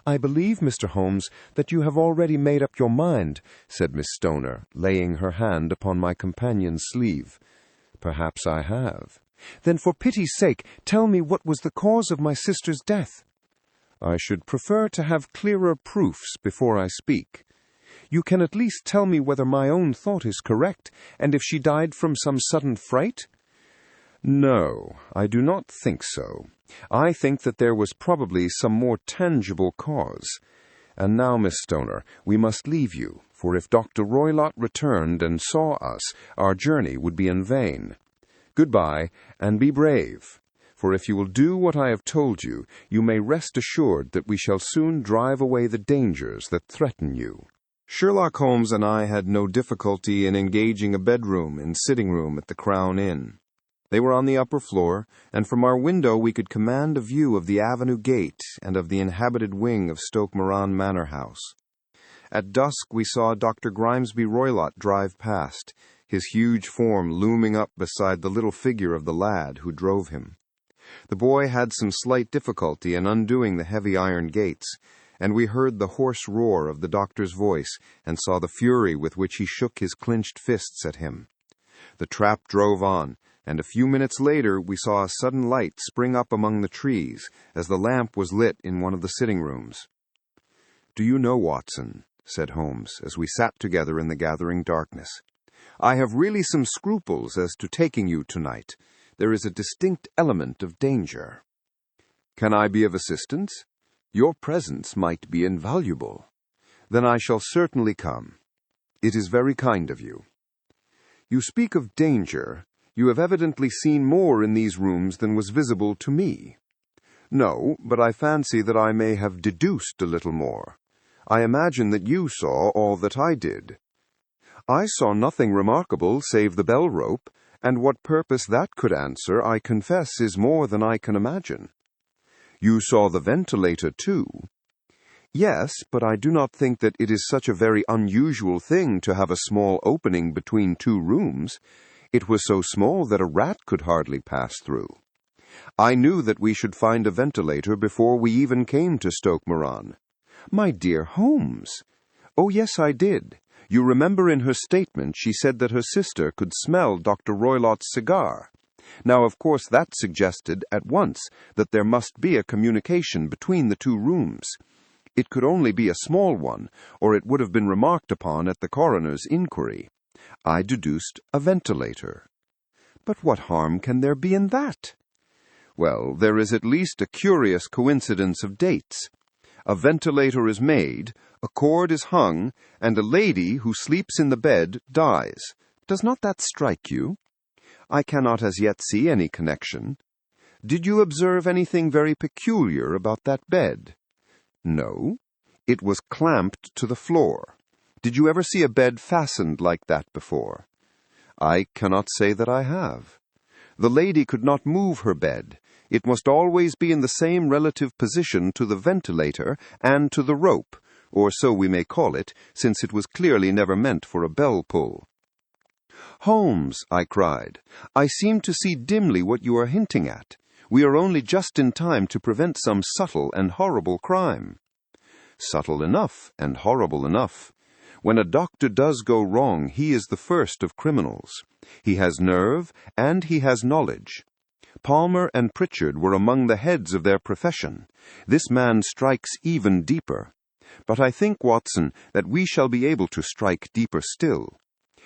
"I believe, Mr. Holmes, that you have already made up your mind," said Miss Stoner, laying her hand upon my companion's sleeve. "Perhaps I have." "Then for pity's sake, tell me what was the cause of my sister's death." "I should prefer to have clearer proofs before I speak." "You can at least tell me whether my own thought is correct, and if she died from some sudden fright?" "No, I do not think so. I think that there was probably some more tangible cause. And now, Miss Stoner, we must leave you, for if Dr. Roylott returned and saw us, our journey would be in vain. Goodbye, and be brave. For if you will do what I have told you, you may rest assured that we shall soon drive away the dangers that threaten you." Sherlock Holmes and I had no difficulty in engaging a bedroom and sitting-room at the Crown Inn. They were on the upper floor, and from our window we could command a view of the avenue gate and of the inhabited wing of Stoke Moran Manor House. At dusk we saw Dr. Grimesby Roylott drive past, his huge form looming up beside the little figure of the lad who drove him. The boy had some slight difficulty in undoing the heavy iron gates, and we heard the hoarse roar of the doctor's voice and saw the fury with which he shook his clenched fists at him. The trap drove on, and a few minutes later we saw a sudden light spring up among the trees as the lamp was lit in one of the sitting rooms. "Do you know, Watson," said Holmes, as we sat together in the gathering darkness, "I have really some scruples as to taking you tonight. There is a distinct element of danger." "Can I be of assistance? Your presence might be invaluable." "Then I shall certainly come. It is very kind of you." "You speak of danger. You have evidently seen more in these rooms than was visible to me." "No, but I fancy that I may have deduced a little more. I imagine that you saw all that I did." "I saw nothing remarkable save the bell rope, and what purpose that could answer, I confess, is more than I can imagine." "You saw the ventilator, too." "Yes, but I do not think that it is such a very unusual thing to have a small opening between two rooms. It was so small that a rat could hardly pass through. I knew that we should find a ventilator before we even came to Stoke Moran." "My dear Holmes!" "Oh, yes, I did. You remember in her statement she said that her sister could smell Dr. Roylott's cigar. Now, of course, that suggested at once that there must be a communication between the two rooms. It could only be a small one, or it would have been remarked upon at the coroner's inquiry. I deduced a ventilator." "But what harm can there be in that?" "Well, there is at least a curious coincidence of dates. A ventilator is made, a cord is hung, and a lady who sleeps in the bed dies. Does not that strike you?" "I cannot as yet see any connection." "Did you observe anything very peculiar about that bed?" "No. It was clamped to the floor. Did you ever see a bed fastened like that before?" "I cannot say that I have." "The lady could not move her bed. It must always be in the same relative position to the ventilator and to the rope, or so we may call it, since it was clearly never meant for a bell pull." "Holmes," I cried, "I seem to see dimly what you are hinting at. We are only just in time to prevent some subtle and horrible crime." "Subtle enough and horrible enough. When a doctor does go wrong, he is the first of criminals. He has nerve and he has knowledge. Palmer and Pritchard were among the heads of their profession. This man strikes even deeper. But I think, Watson, that we shall be able to strike deeper still.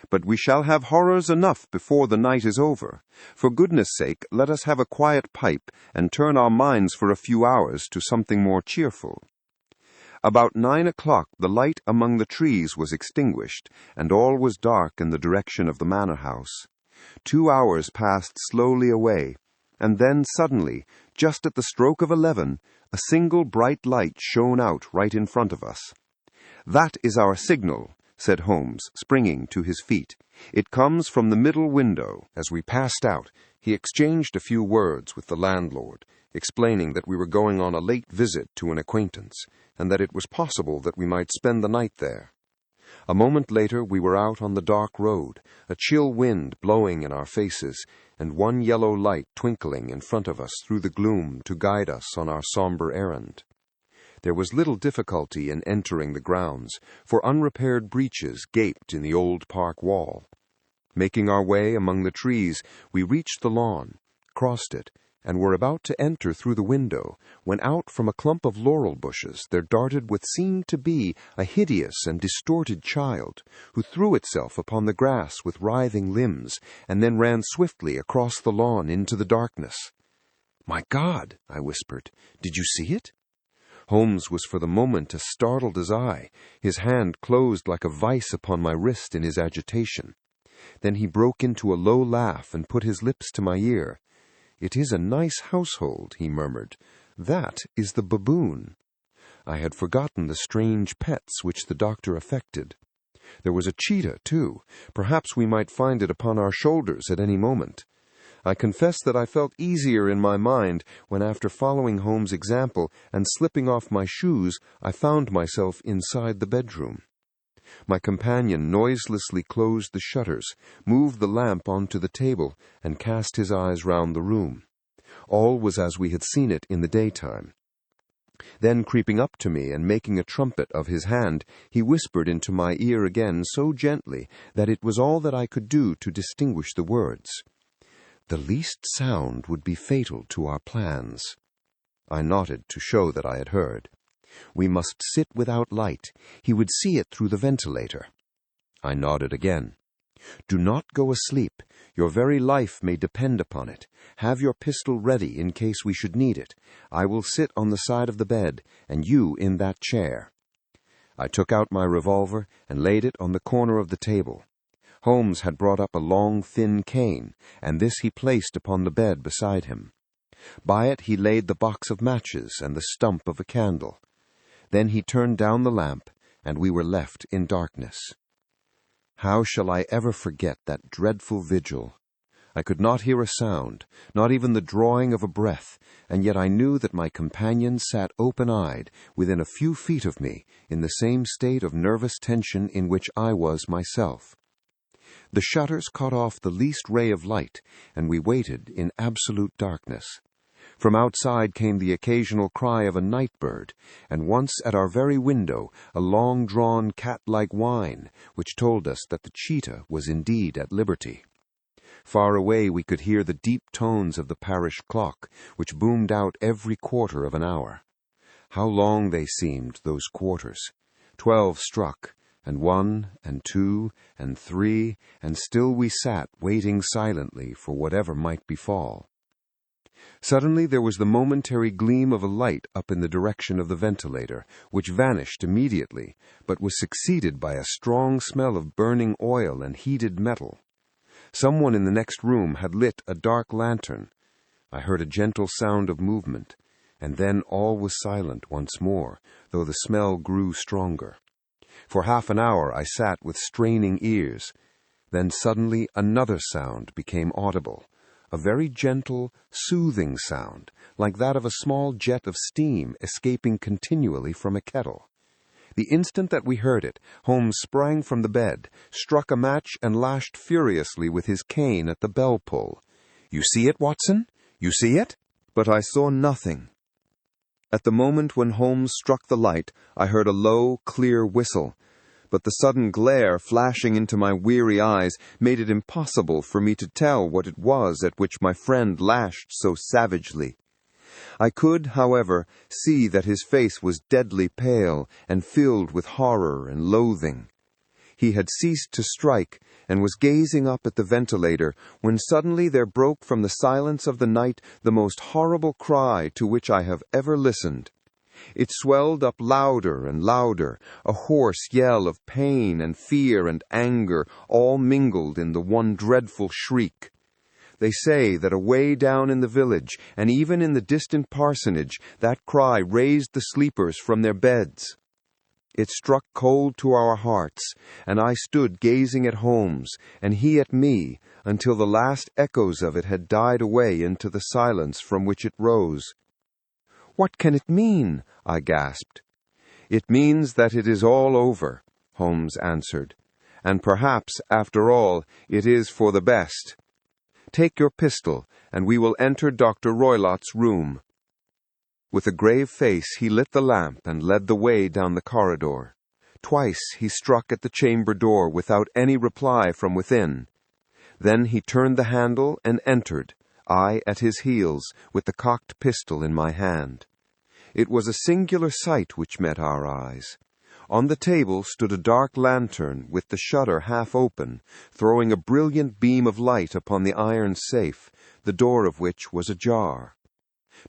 But we shall have horrors enough before the night is over. For goodness' sake, let us have a quiet pipe and turn our minds for a few hours to something more cheerful." About 9 o'clock the light among the trees was extinguished, and all was dark in the direction of the manor house. 2 hours passed slowly away, and then suddenly, just at the stroke of 11, a single bright light shone out right in front of us. "That is our signal," said Holmes, springing to his feet. "It comes from the middle window." As we passed out, he exchanged a few words with the landlord, explaining that we were going on a late visit to an acquaintance, and that it was possible that we might spend the night there. A moment later we were out on the dark road, a chill wind blowing in our faces, and one yellow light twinkling in front of us through the gloom to guide us on our somber errand. There was little difficulty in entering the grounds, for unrepaired breaches gaped in the old park wall. Making our way among the trees, we reached the lawn, crossed it, and were about to enter through the window, when out from a clump of laurel bushes there darted what seemed to be a hideous and distorted child, who threw itself upon the grass with writhing limbs, and then ran swiftly across the lawn into the darkness. "My God!" I whispered. "Did you see it?" Holmes was for the moment as startled as I. His hand closed like a vice upon my wrist in his agitation. Then he broke into a low laugh and put his lips to my ear. "It is a nice household," he murmured. "That is the baboon." I had forgotten the strange pets which the doctor affected. There was a cheetah, too. Perhaps we might find it upon our shoulders at any moment. I confess that I felt easier in my mind when, after following Holmes' example and slipping off my shoes, I found myself inside the bedroom. My companion noiselessly closed the shutters, moved the lamp onto the table, and cast his eyes round the room. All was as we had seen it in the daytime. Then, creeping up to me and making a trumpet of his hand, he whispered into my ear again so gently that it was all that I could do to distinguish the words. "The least sound would be fatal to our plans." I nodded to show that I had heard. "We must sit without light. He would see it through the ventilator." I nodded again. "Do not go asleep. Your very life may depend upon it. Have your pistol ready in case we should need it. I will sit on the side of the bed, and you in that chair." I took out my revolver and laid it on the corner of the table. Holmes had brought up a long, thin cane, and this he placed upon the bed beside him. By it he laid the box of matches and the stump of a candle. Then he turned down the lamp, and we were left in darkness. How shall I ever forget that dreadful vigil? I could not hear a sound, not even the drawing of a breath, and yet I knew that my companion sat open-eyed, within a few feet of me, in the same state of nervous tension in which I was myself. The shutters cut off the least ray of light, and we waited in absolute darkness. From outside came the occasional cry of a night bird, and once at our very window a long-drawn cat-like whine, which told us that the cheetah was indeed at liberty. Far away we could hear the deep tones of the parish clock, which boomed out every quarter of an hour. How long they seemed, those quarters! 12 struck, and 1, and 2, and 3, and still we sat waiting silently for whatever might befall. Suddenly there was the momentary gleam of a light up in the direction of the ventilator, which vanished immediately, but was succeeded by a strong smell of burning oil and heated metal. Someone in the next room had lit a dark lantern. I heard a gentle sound of movement, and then all was silent once more, though the smell grew stronger. For half an hour I sat with straining ears. Then suddenly another sound became audible, a very gentle, soothing sound, like that of a small jet of steam escaping continually from a kettle. The instant that we heard it, Holmes sprang from the bed, struck a match, and lashed furiously with his cane at the bell-pull. "You see it, Watson? You see it?" But I saw nothing. At the moment when Holmes struck the light, I heard a low, clear whistle, but the sudden glare flashing into my weary eyes made it impossible for me to tell what it was at which my friend lashed so savagely. I could, however, see that his face was deadly pale and filled with horror and loathing. He had ceased to strike and was gazing up at the ventilator when suddenly there broke from the silence of the night the most horrible cry to which I have ever listened. It swelled up louder and louder, a hoarse yell of pain and fear and anger, all mingled in the one dreadful shriek. They say that away down in the village, and even in the distant parsonage, that cry raised the sleepers from their beds. It struck cold to our hearts, and I stood gazing at Holmes, and he at me, until the last echoes of it had died away into the silence from which it rose. "What can it mean?" I gasped. "It means that it is all over," Holmes answered. "And perhaps, after all, it is for the best. Take your pistol, and we will enter Dr. Roylott's room." With a grave face he lit the lamp and led the way down the corridor. Twice he struck at the chamber door without any reply from within. Then he turned the handle and entered, I at his heels, with the cocked pistol in my hand. It was a singular sight which met our eyes. On the table stood a dark lantern with the shutter half open, throwing a brilliant beam of light upon the iron safe, the door of which was ajar.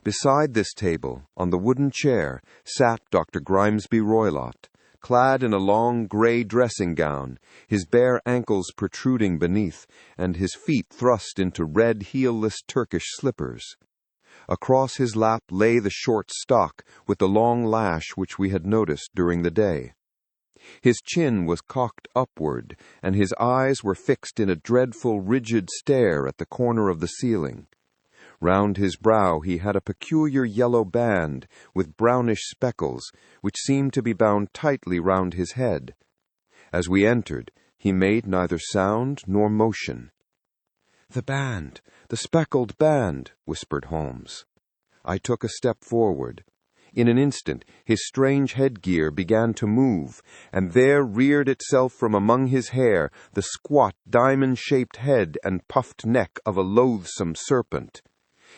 Beside this table, on the wooden chair, sat Dr. Grimesby Roylott, clad in a long grey dressing-gown, his bare ankles protruding beneath, and his feet thrust into red heel-less Turkish slippers. Across his lap lay the short stock with the long lash which we had noticed during the day. His chin was cocked upward, and his eyes were fixed in a dreadful, rigid stare at the corner of the ceiling. Round his brow he had a peculiar yellow band with brownish speckles, which seemed to be bound tightly round his head. As we entered, he made neither sound nor motion. "The band, the speckled band," whispered Holmes. I took a step forward. In an instant, his strange headgear began to move, and there reared itself from among his hair the squat, diamond-shaped head and puffed neck of a loathsome serpent.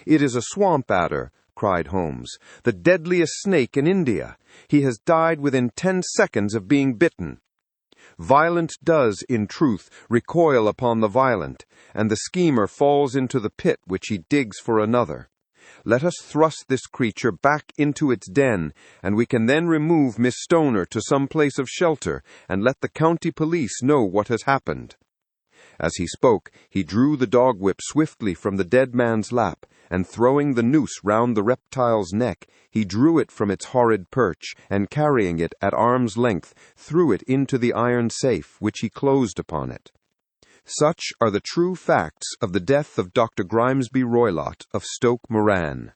"It is a swamp adder," cried Holmes, "the deadliest snake in India. He has died within 10 seconds of being bitten. Violent does, in truth, recoil upon the violent, and the schemer falls into the pit which he digs for another. Let us thrust this creature back into its den, and we can then remove Miss Stoner to some place of shelter, and let the county police know what has happened." As he spoke, he drew the dog-whip swiftly from the dead man's lap, and throwing the noose round the reptile's neck, he drew it from its horrid perch, and carrying it at arm's length, threw it into the iron safe, which he closed upon it. Such are the true facts of the death of Dr. Grimesby Roylott of Stoke Moran.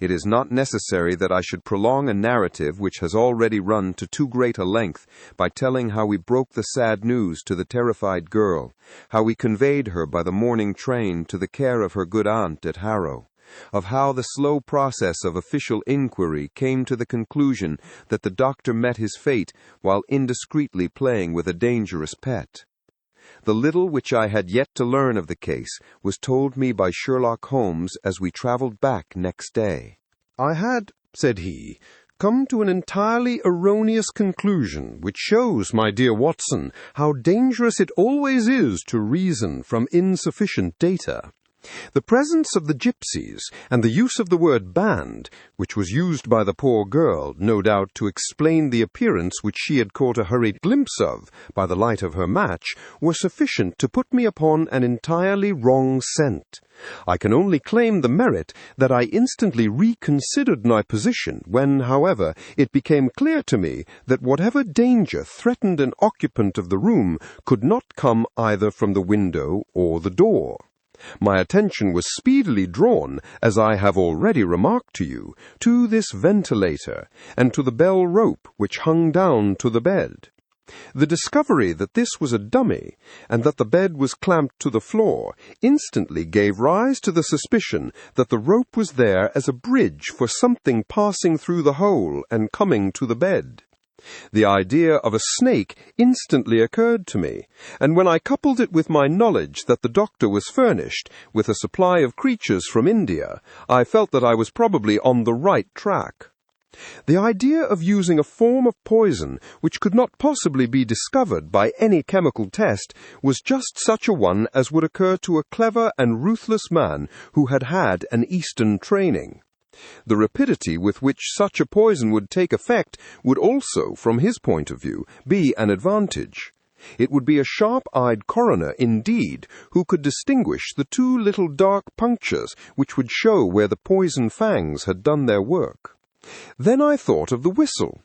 It is not necessary that I should prolong a narrative which has already run to too great a length by telling how we broke the sad news to the terrified girl, how we conveyed her by the morning train to the care of her good aunt at Harrow, of how the slow process of official inquiry came to the conclusion that the doctor met his fate while indiscreetly playing with a dangerous pet. The little which I had yet to learn of the case was told me by Sherlock Holmes as we travelled back next day. "I had," said he, "come to an entirely erroneous conclusion, which shows, my dear Watson, how dangerous it always is to reason from insufficient data. The presence of the gypsies, and the use of the word band, which was used by the poor girl, no doubt to explain the appearance which she had caught a hurried glimpse of by the light of her match, were sufficient to put me upon an entirely wrong scent. I can only claim the merit that I instantly reconsidered my position when, however, it became clear to me that whatever danger threatened an occupant of the room could not come either from the window or the door. My attention was speedily drawn, as I have already remarked to you, to this ventilator, and to the bell rope which hung down to the bed. The discovery that this was a dummy, and that the bed was clamped to the floor, instantly gave rise to the suspicion that the rope was there as a bridge for something passing through the hole and coming to the bed. The idea of a snake instantly occurred to me, and when I coupled it with my knowledge that the doctor was furnished with a supply of creatures from India, I felt that I was probably on the right track. The idea of using a form of poison which could not possibly be discovered by any chemical test was just such a one as would occur to a clever and ruthless man who had had an Eastern training. The rapidity with which such a poison would take effect would also, from his point of view, be an advantage. It would be a sharp-eyed coroner, indeed, who could distinguish the 2 little dark punctures which would show where the poison fangs had done their work. Then I thought of the whistle.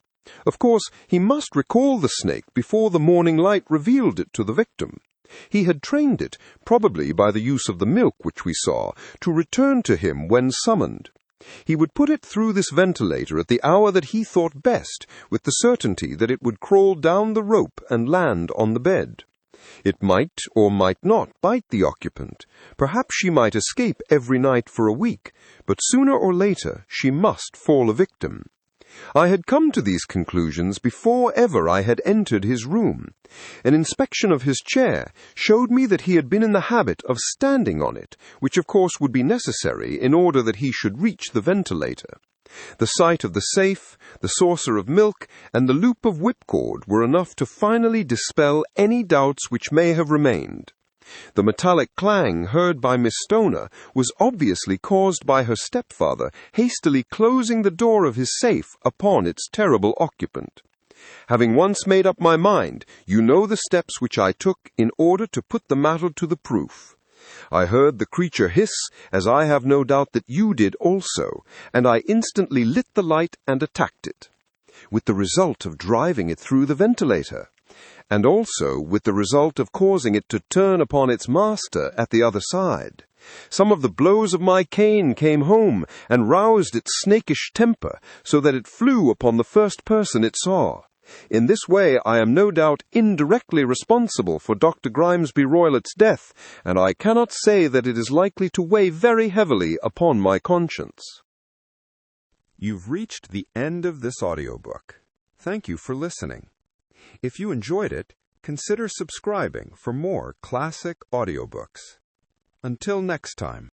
Of course, he must recall the snake before the morning light revealed it to the victim. He had trained it, probably by the use of the milk which we saw, to return to him when summoned. He would put it through this ventilator at the hour that he thought best, with the certainty that it would crawl down the rope and land on the bed. It might or might not bite the occupant. Perhaps she might escape every night for a week, but sooner or later she must fall a victim. I had come to these conclusions before ever I had entered his room. An inspection of his chair showed me that he had been in the habit of standing on it, which of course would be necessary in order that he should reach the ventilator. The sight of the safe, the saucer of milk, and the loop of whipcord were enough to finally dispel any doubts which may have remained. The metallic clang heard by Miss Stoner was obviously caused by her stepfather hastily closing the door of his safe upon its terrible occupant. Having once made up my mind, you know the steps which I took in order to put the matter to the proof. I heard the creature hiss, as I have no doubt that you did also, and I instantly lit the light and attacked it. with the result of driving it through the ventilator, and also with the result of causing it to turn upon its master at the other side. Some of the blows of my cane came home and roused its snakish temper, so that it flew upon the first person it saw. In this way I am no doubt indirectly responsible for Dr. Grimesby Roylett's death, and I cannot say that it is likely to weigh very heavily upon my conscience. You've reached the end of this audiobook. Thank you for listening. If you enjoyed it, consider subscribing for more classic audiobooks. Until next time.